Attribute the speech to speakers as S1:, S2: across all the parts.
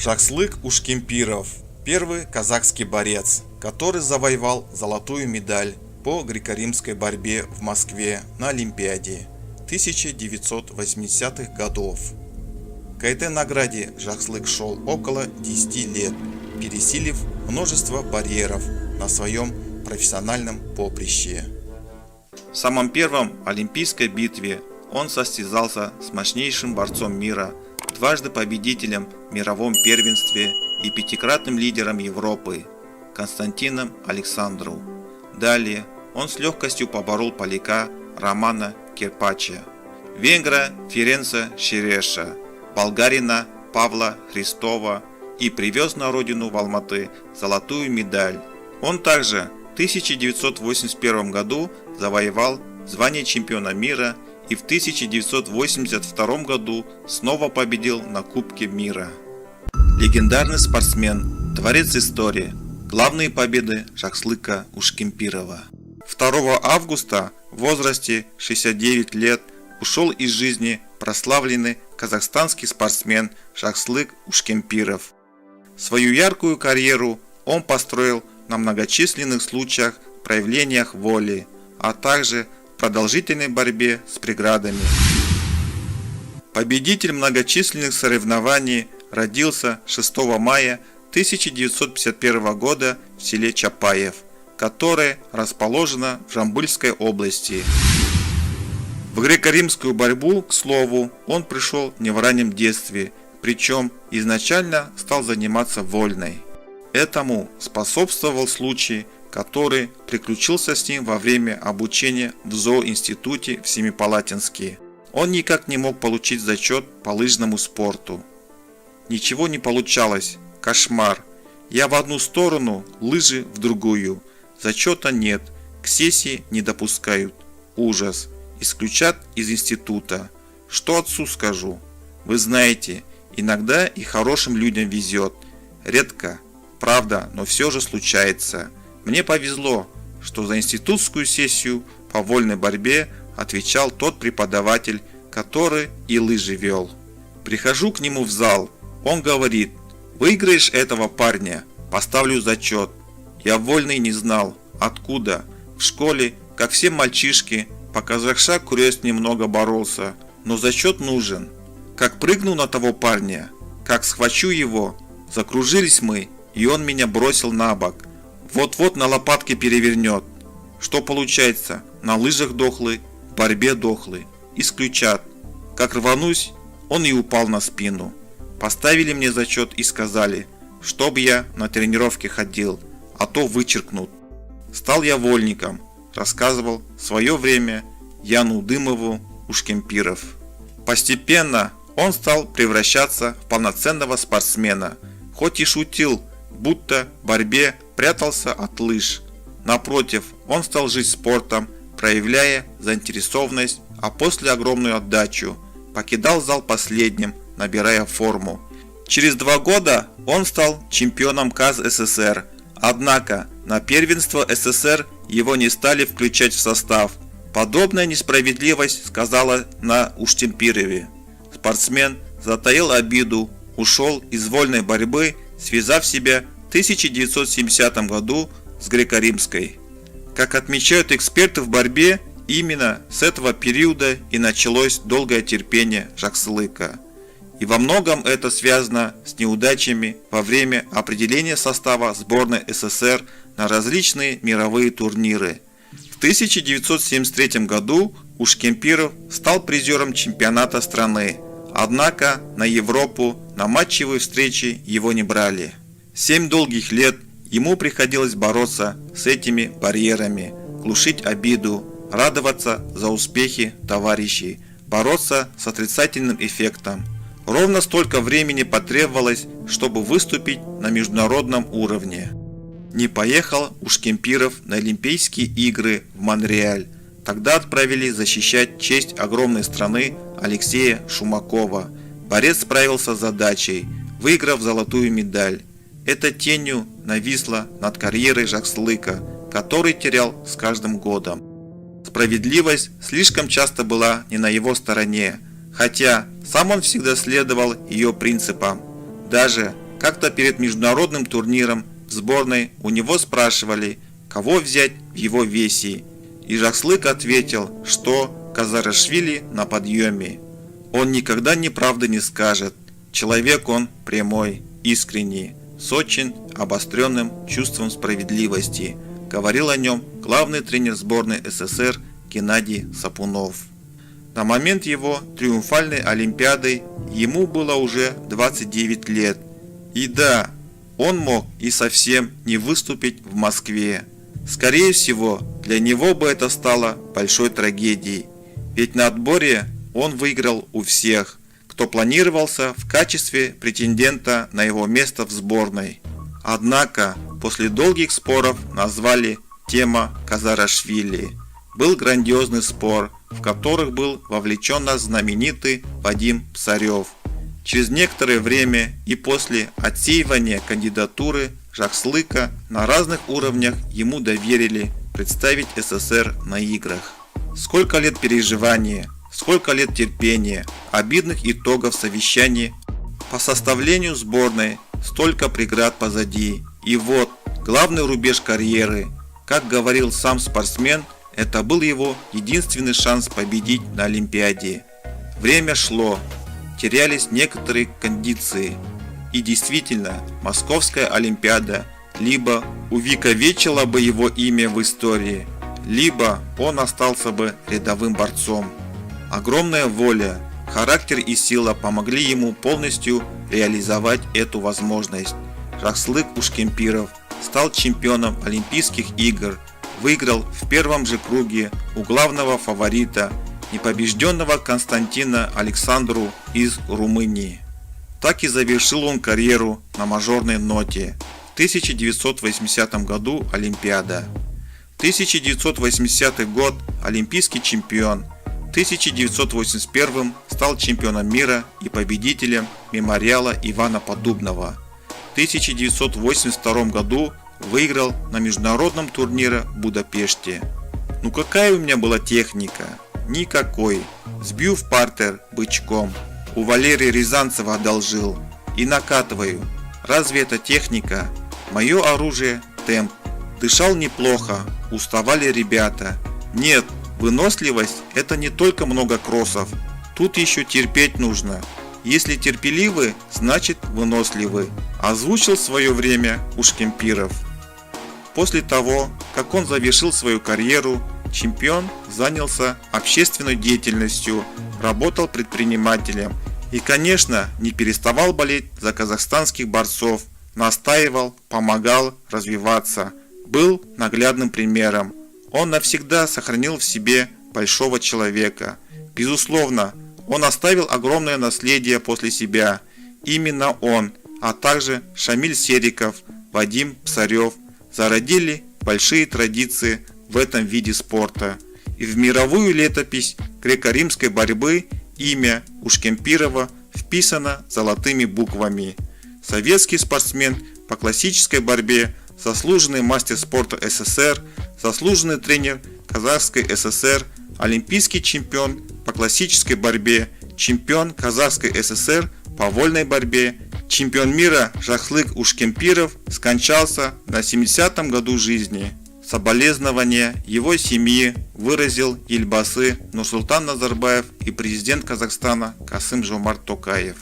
S1: Жакслык Ушкемпиров – первый казахский борец, который завоевал золотую медаль по греко-римской борьбе в Москве на Олимпиаде 1980-х годов. К этой награде Жакслык шел около 10 лет, пересилив множество барьеров на своем профессиональном поприще. В самом первом олимпийской битве он состязался с мощнейшим борцом мира, дважды победителем в мировом первенстве и пятикратным лидером Европы Константином Александру. Далее он с легкостью поборол поляка Романа Керпача, венгра Ференца Шереша, болгарина Павла Христова и привез на родину в Алматы золотую медаль. Он также в 1981 году завоевал звание чемпиона мира и в 1982 году снова победил на Кубке мира. Легендарный спортсмен, творец истории, главные победы Жакслыка Ушкемпирова. 2 августа в возрасте 69 лет ушел из жизни прославленный казахстанский спортсмен Жакслык Ушкемпиров. Свою яркую карьеру он построил на многочисленных случаях проявлениях воли, а также продолжительной борьбе с преградами. Победитель многочисленных соревнований родился 6 мая 1951 года в селе Чапаев, которое расположено в Жамбылской области. В греко-римскую борьбу, к слову, он пришел не в раннем детстве, причем изначально стал заниматься вольной. Этому способствовал случай, который приключился с ним во время обучения в зооинституте в Семипалатинске. Он никак не мог получить зачет по лыжному спорту. Ничего не получалось, кошмар. Я в одну сторону, лыжи в другую. Зачета нет, к сессии не допускают. Ужас. Исключат из института. Что отцу скажу? Вы знаете, иногда и хорошим людям везет. Редко, правда, но все же случается. Мне повезло, что за институтскую сессию по вольной борьбе отвечал тот преподаватель, который и лыжи вел. Прихожу к нему в зал, он говорит: выиграешь этого парня, поставлю зачет. Я вольный не знал, откуда. В школе, как все мальчишки, по казахша крест немного боролся, но зачет нужен. Как прыгну на того парня, как схвачу его, закружились мы, и он меня бросил на бок. Вот-вот на лопатке перевернет. Что получается? На лыжах дохлый, в борьбе дохлый. Исключат. Как рванусь, он и упал на спину. Поставили мне зачет и сказали, чтоб я на тренировке ходил, а то вычеркнут. Стал я вольником, рассказывал в свое время Яну Дымову Ушкемпиров. Постепенно он стал превращаться в полноценного спортсмена, хоть и шутил, будто в борьбе прятался от лыж. Напротив, он стал жить спортом, проявляя заинтересованность, а после огромную отдачу. Покидал зал последним, набирая форму. Через 2 года он стал чемпионом КАЗ СССР, однако на первенство СССР его не стали включать в состав. Подобная несправедливость сказала на Ушкемпирове. Спортсмен затаил обиду, ушел из вольной борьбы, связав себя в 1970 году с греко-римской. Как отмечают эксперты в борьбе, именно с этого периода и началось долгое терпение Жакслыка. И во многом это связано с неудачами во время определения состава сборной СССР на различные мировые турниры. В 1973 году Ушкемпиров стал призером чемпионата страны, однако на Европу на матчевые встречи его не брали. 7 долгих лет ему приходилось бороться с этими барьерами, глушить обиду, радоваться за успехи товарищей, бороться с отрицательным эффектом. Ровно столько времени потребовалось, чтобы выступить на международном уровне. Не поехал Ушкемпиров на Олимпийские игры в Монреаль. Тогда отправили защищать честь огромной страны Алексея Шумакова. Борец справился с задачей, выиграв золотую медаль. Это тенью нависло над карьерой Жакслыка, который терял с каждым годом. Справедливость слишком часто была не на его стороне, хотя сам он всегда следовал ее принципам. Даже Как-то перед международным турниром в сборной у него спрашивали, кого взять в его весе, и Жахслык ответил, что Казарашвили на подъеме. Он никогда неправды не скажет, человек он прямой, искренний, с очень обостренным чувством справедливости, говорил о нем главный тренер сборной СССР Геннадий Сапунов. На момент его триумфальной Олимпиады ему было уже 29 лет. И да, он мог и совсем не выступить в Москве. Скорее всего, для него бы это стало большой трагедией, ведь на отборе он выиграл у всех, кто планировался в качестве претендента на его место в сборной. Однако, после долгих споров назвали тема Казарашвили. Был грандиозный спор, в которых был вовлечен наш знаменитый Вадим Псарев. Через некоторое время и после отсеивания кандидатуры Жахслыка на разных уровнях ему доверили представить СССР на играх. Сколько лет переживания, сколько лет терпения, обидных итогов совещаний по составлению сборной, столько преград позади. И вот, главный рубеж карьеры. Как говорил сам спортсмен, это был его единственный шанс победить на Олимпиаде. Время шло, терялись некоторые кондиции. И действительно, Московская Олимпиада либо увековечила бы его имя в истории, либо он остался бы рядовым борцом. Огромная воля, характер и сила помогли ему полностью реализовать эту возможность. Жахслык Ушкемпиров стал чемпионом Олимпийских игр, выиграл в первом же круге у главного фаворита, непобежденного Константина Александру из Румынии. Так и завершил он карьеру на мажорной ноте. В 1980 году Олимпиада. 1980 год олимпийский чемпион. В 1981 стал чемпионом мира и победителем мемориала Ивана Поддубного. В 1982 году выиграл на международном турнире в Будапеште. Ну какая у меня была техника? Никакой. Сбью в партер бычком. У Валерия Рязанцева одолжил. И накатываю. Разве это техника? Мое оружие – темп. Дышал неплохо. Уставали ребята. Нет, выносливость – это не только много кроссов. Тут еще терпеть нужно. Если терпеливы, значит выносливы. Озвучил в свое время Ушкемпиров. После того, как он завершил свою карьеру, чемпион занялся общественной деятельностью, работал предпринимателем и, конечно, не переставал болеть за казахстанских борцов, настаивал, помогал развиваться, был наглядным примером. Он навсегда сохранил в себе большого человека. Безусловно, он оставил огромное наследие после себя. Именно он, а также Шамиль Сериков, Вадим Псарев зародили большие традиции в этом виде спорта. И в мировую летопись греко-римской борьбы имя Ушкемпирова вписано золотыми буквами. Советский спортсмен по классической борьбе, заслуженный мастер спорта СССР, заслуженный тренер Казахской ССР, олимпийский чемпион по классической борьбе, чемпион Казахской ССР по вольной борьбе, чемпион мира Жахслык Ушкемпиров скончался на 70-м году жизни. Соболезнования его семьи выразил Елбасы Нурсултан Назарбаев и президент Казахстана Касым-Жомарт Токаев.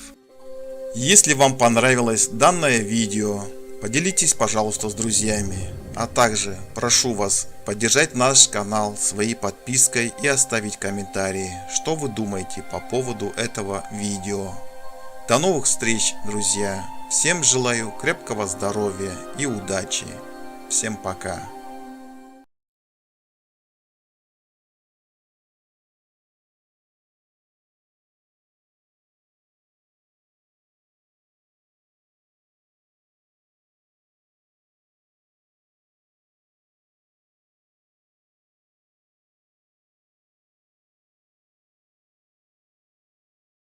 S1: Если вам понравилось данное видео, поделитесь, пожалуйста, с друзьями. А также прошу вас поддержать наш канал своей подпиской и оставить комментарии, что вы думаете по поводу этого видео. До новых встреч, друзья! Всем желаю крепкого здоровья и удачи. Всем пока!